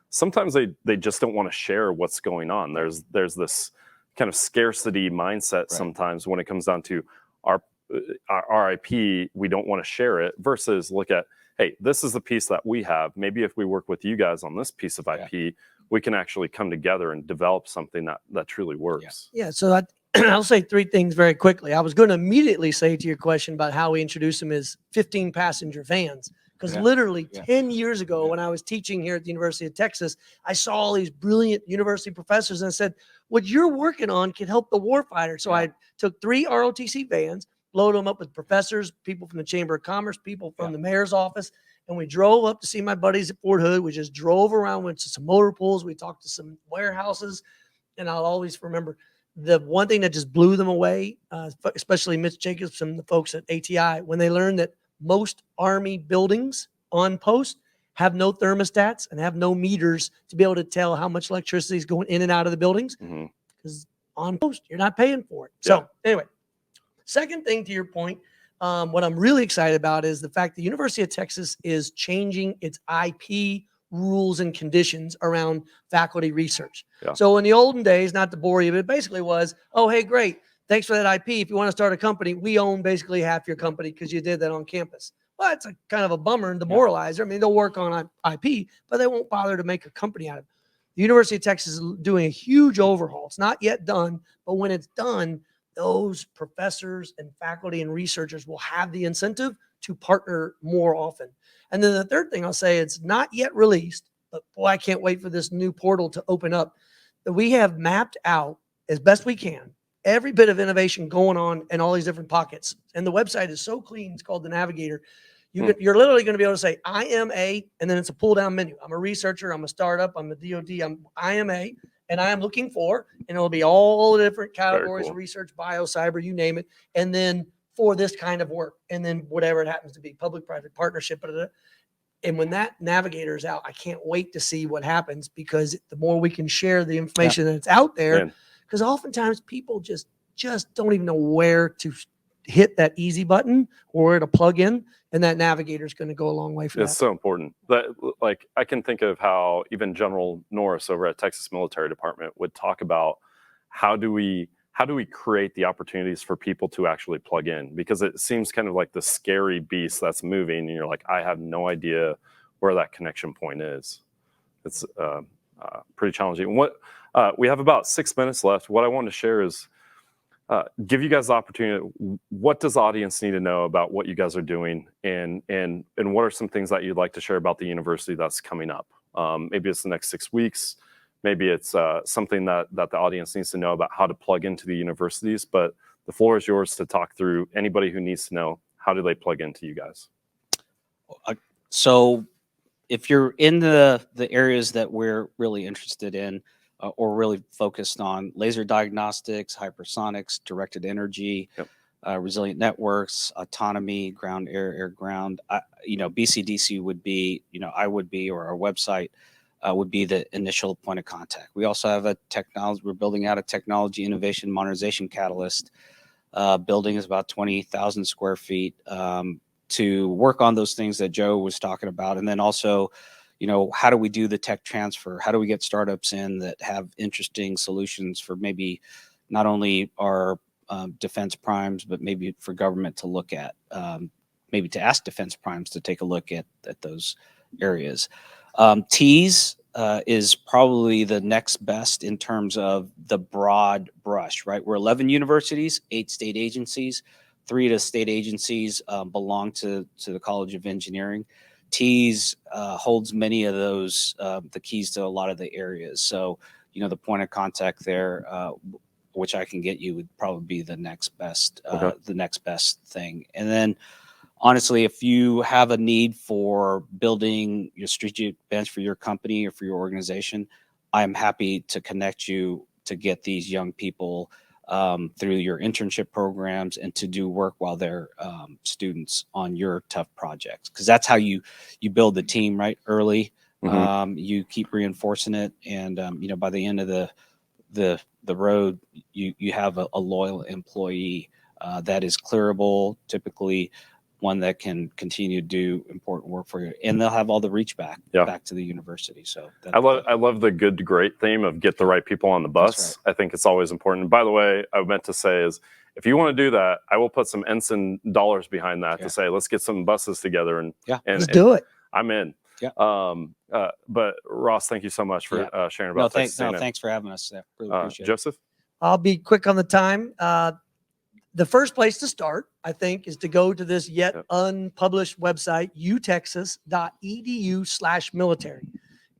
sometimes they just don't want to share what's going on. There's this kind of scarcity mindset sometimes when it comes down to our IP. We don't want to share it versus look at, hey, this is the piece that we have. Maybe if we work with you guys on this piece of IP, we can actually come together and develop something that truly works. Yeah. So I'll say three things very quickly. I was going to immediately say to your question about how we introduce them is 15 passenger vans. Because literally 10 years ago, when I was teaching here at the University of Texas, I saw all these brilliant university professors and I said, what you're working on can help the warfighter. So I took 3 ROTC vans, loaded them up with professors, people from the Chamber of Commerce, people from the mayor's office, and we drove up to see my buddies at Fort Hood. We just drove around, went to some motor pools. We talked to some warehouses, and I'll always remember the one thing that just blew them away, especially Mitch Jacobs and the folks at ATI, when they learned that most Army buildings on post have no thermostats and have no meters to be able to tell how much electricity is going in and out of the buildings. Because on post, you're not paying for it. So anyway, second thing to your point, what I'm really excited about is the fact the University of Texas is changing its IP rules and conditions around faculty research. So in the olden days, not to bore you, but it basically was, oh, hey, great. Thanks for that IP. If you want to start a company, we own basically half your company because you did that on campus. Well, it's a kind of a bummer and demoralizer. I mean, they'll work on IP, but they won't bother to make a company out of it. The University of Texas is doing a huge overhaul. It's not yet done, but when it's done, those professors and faculty and researchers will have the incentive to partner more often. And then the third thing I'll say, it's not yet released, but boy, I can't wait for this new portal to open up, that we have mapped out as best we can every bit of innovation going on in all these different pockets. And the website is so clean. It's called the Navigator. You're literally going to be able to say, I am a, and then it's a pull down menu. I'm a researcher. I'm a startup. I'm a DoD. I am a, and I am looking for, and it'll be all the different categories of research, bio, cyber, you name it. And then for this kind of work, and then whatever it happens to be, public-private partnership. And when that Navigator is out, I can't wait to see what happens, because the more we can share the information that's out there, because oftentimes people just don't even know where to hit that easy button or where to plug in, and that Navigator is going to go a long way for that. It's so important. That, like, I can think of how even General Norris over at Texas Military Department would talk about how do we create the opportunities for people to actually plug in, because it seems kind of like the scary beast that's moving, and you're like, I have no idea where that connection point is. It's pretty challenging. We have about 6 minutes left. What I want to share is give you guys the opportunity. What does the audience need to know about what you guys are doing, and what are some things that you'd like to share about the university that's coming up? Maybe it's the next 6 weeks. Maybe it's something that the audience needs to know about how to plug into the universities. But the floor is yours to talk through anybody who needs to know, how do they plug into you guys? So if you're in the areas that we're really interested in, or really focused on, laser diagnostics, hypersonics, directed energy, resilient networks, autonomy, ground, air, ground, BCDC would be, I would be, or our website would be the initial point of contact. We also have a technology, we're building out a technology innovation modernization catalyst. Building is about 20,000 square feet to work on those things that Joe was talking about. And then also, how do we do the tech transfer? How do we get startups in that have interesting solutions for maybe not only our defense primes, but maybe for government to look at, maybe to ask defense primes to take a look at those areas. Tease is probably the next best in terms of the broad brush, right? We're 11 universities, 8 state agencies. 3 of the state agencies belong to the College of Engineering. Tease holds many of those, the keys to a lot of the areas. So, the point of contact there, which I can get you, would probably be the next best, the next best thing. And then, honestly, if you have a need for building your strategic bench for your company or for your organization, I'm happy to connect you to get these young people through your internship programs and to do work while they're students on your tough projects. Because that's how you build the team, right? Early, you keep reinforcing it, and by the end of the road, you have a loyal employee that is clearable, typically one that can continue to do important work for you, and they'll have all the reach back to the university. So I love the good to great theme of get the right people on the bus. Right. I think it's always important. By the way, I meant to say is, if you want to do that, I will put some NSIN dollars behind that to say, let's get some buses together and let's do it. I'm in. Yeah. But Ross, thank you so much for sharing about Texas A&M. Thanks for having us. Really appreciate Joseph? I'll be quick on the time. The first place to start, I think, is to go to this yet unpublished website, utexas.edu/military.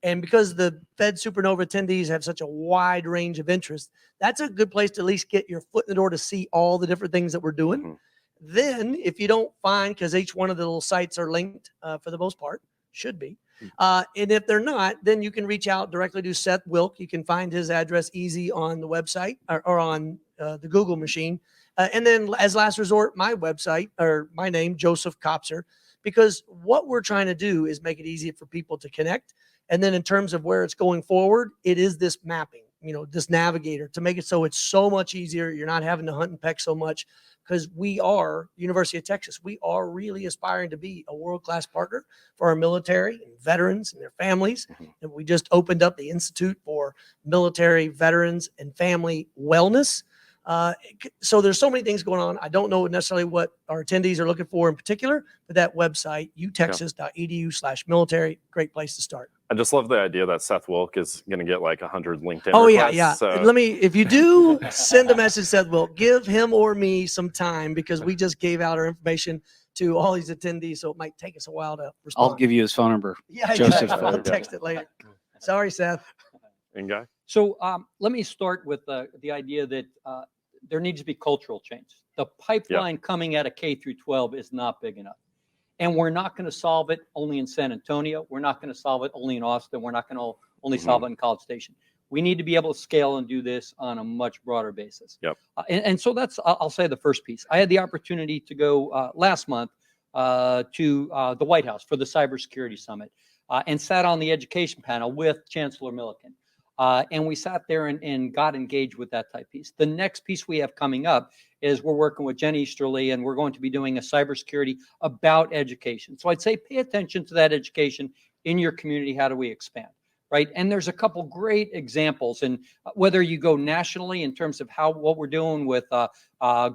And because the Fed Supernova attendees have such a wide range of interest, that's a good place to at least get your foot in the door to see all the different things that we're doing. Then, if you don't find, because each one of the little sites are linked for the most part, should be. And if they're not, then you can reach out directly to Seth Wilk. You can find his address easy on the website or on the Google machine. And then as last resort, my website or my name, Joseph Kopser, because what we're trying to do is make it easy for people to connect. And then in terms of where it's going forward, it is this mapping, this navigator to make it so it's so much easier. You're not having to hunt and peck so much, because we are University of Texas. We are really aspiring to be a world-class partner for our military and veterans and their families. And we just opened up the Institute for Military Veterans and Family Wellness. So there's so many things going on. I don't know necessarily what our attendees are looking for in particular, but that website, utexas.edu/military, great place to start. I just love the idea that Seth Wilk is going to get like 100 LinkedIn requests. Yeah. So. If you do send a message to Seth Wilk, give him or me some time, because we just gave out our information to all these attendees, so it might take us a while to respond. I'll give you his phone number. Yeah, Joseph's I'll text it later. Sorry, Seth. And Guy? So let me start with the idea that there needs to be cultural change. The pipeline coming out of K through 12 is not big enough. And we're not going to solve it only in San Antonio. We're not going to solve it only in Austin. We're not going to only solve it in College Station. We need to be able to scale and do this on a much broader basis. And so that's, I'll say, the first piece. I had the opportunity to go last month to the White House for the Cybersecurity Summit and sat on the education panel with Chancellor Milliken. And we sat there and got engaged with that type piece. The next piece we have coming up is we're working with Jen Easterly, and we're going to be doing a cybersecurity about education. So I'd say pay attention to that education in your community. How do we expand, right? And there's a couple great examples, and whether you go nationally in terms of what we're doing with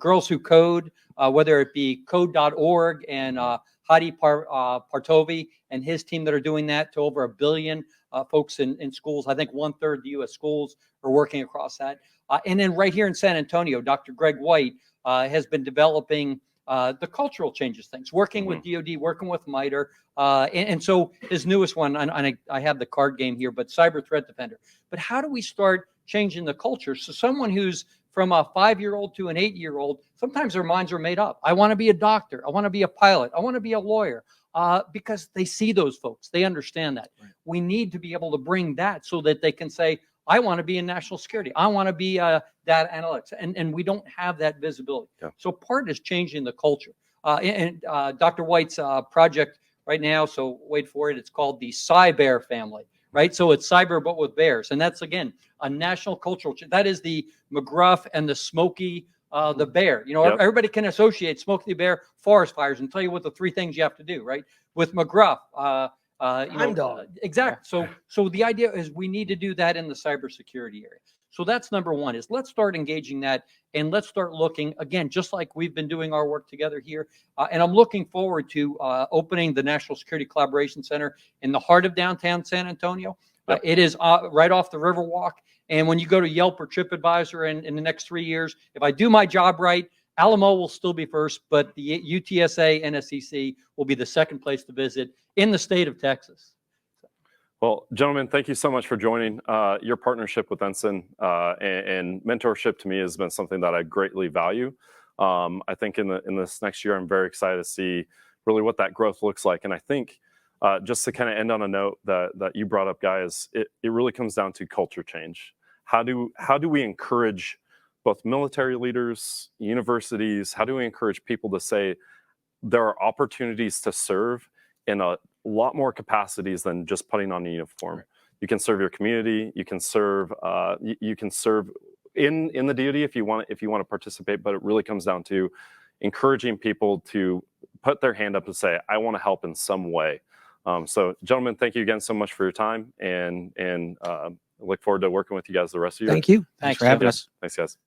Girls Who Code, whether it be code.org and Hadi Partovi and his team that are doing that to over 1 billion folks in schools. I think 1/3 of the U.S. schools are working across that. And then right here in San Antonio, Dr. Greg White has been developing the cultural changes things, working with DoD, working with MITRE. And so his newest one, and I have the card game here, but Cyber Threat Defender. But how do we start changing the culture? So someone who's from a 5-year-old to an 8-year-old, sometimes their minds are made up. I want to be a doctor. I want to be a pilot. I want to be a lawyer. Because they see those folks. They understand that. Right. We need to be able to bring that so that they can say, I want to be in national security. I want to be data analytics. And we don't have that visibility. So part is changing the culture. And Dr. White's project right now, so wait for it, it's called the Cyber family, right? So it's cyber, but with bears. And that's, again, a national cultural that is the McGruff and the Smokey, the bear. You know, Yep. everybody can associate Smokey the Bear, forest fires, and tell you what the 3 things you have to do, right? With McGruff, Time dog. exactly. So the idea is we need to do that in the cybersecurity area. So that's number one, is let's start engaging that, and let's start looking, again, just like we've been doing our work together here. And I'm looking forward to opening the National Security Collaboration Center in the heart of downtown San Antonio. Yep. It is right off the Riverwalk. And when you go to Yelp or TripAdvisor in the next 3 years, if I do my job right, Alamo will still be first, but the UTSA NSEC will be the second place to visit in the state of Texas. Well, gentlemen, thank you so much for joining. Your partnership with NSIN and mentorship to me has been something that I greatly value. I think in this next year, I'm very excited to see really what that growth looks like. And I think just to kind of end on a note that you brought up, guys, it really comes down to culture change. How do we encourage both military leaders, universities? How do we encourage people to say there are opportunities to serve in a lot more capacities than just putting on a uniform? You can serve your community. You can serve. You can serve in the DoD if you want to participate. But it really comes down to encouraging people to put their hand up and say, "I want to help in some way." So, gentlemen, thank you again so much for your time, and look forward to working with you guys the rest of your. Thank you. Thanks for having us. Thanks, guys.